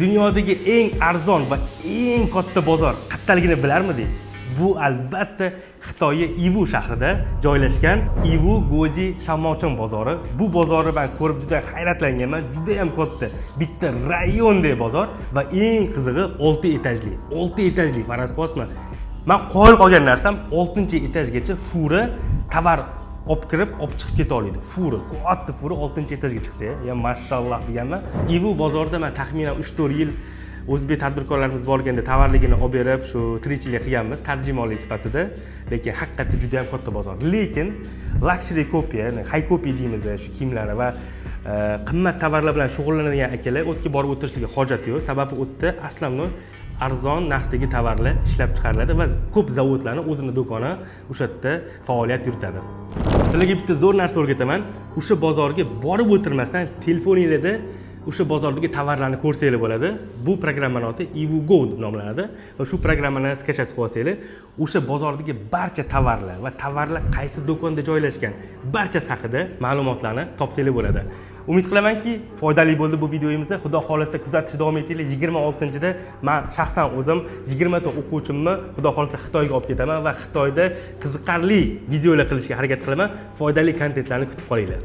dunyodagi eng arzon va eng katta bozor qayerdaligini bilarmidingiz? Bu albatta Xitoy Ivu shahrida joylashgan Ivu Goji Shamochon bozori. Bu bozorni men ko'rib juda hayratlanganman. Juda ham katta. Bitta rayondagi bozor va eng qizig'i 6 etajli. 6 etajli faraz qilsizmi? Men qoyil qolgan narsam 6-etajgacha fura tovar olib kirib, olib chiqib keta oladi. Fura, katta fura 6-etajga chiqsa, ya mashalloh deganman. Ivu bozorida men taxminan 3-4 yil o'zbek tadbirkorlarimiz borganda tovarligini olib berib, shu tirikchilik qilganmiz, tarjimonlik sifatida. Lekin haqiqatda juda ham katta bozor. Lekin luxury kopiya, high copy deymiz, shu kiyimlar va qimmat tovarlar bilan shug'ullanadigan akalar o'tga borib o'tirishligi hojat yo'q. Sababi o'tda aslan arzon narxdagi tovarlar ishlab chiqariladi va ko'p zavodlarning o'zining do'koni o'sha yerda faoliyat yuritadi. Sizlarga bitta zo'r narsa o'rgataman. O'sha bozorga borib o'tirmasdan telefoningizda o'sha bozordagi tovarlarni ko'rsanglar bo'ladi. Bu programmaning oti Ivu Go deb nomlanadi va shu programmani skachab olsanglar, o'sha bozordagi barcha tovarlar va tovarlar qaysi do'konda joylashgan, barchasi haqida ma'lumotlarni topsanglar bo'ladi. Umid qilamanki, foydali bo'ldi bu videomiz. Xudo xolasa kuzatishda davom etinglar. 26-da men shaxsan o'zim 20 ta o'quvchimni xudo xolasa Xitoyga olib ketaman va Xitoyda qiziqarli videolar qilishga harakat qilaman. Foydali kontentlarni kutib qolinglar.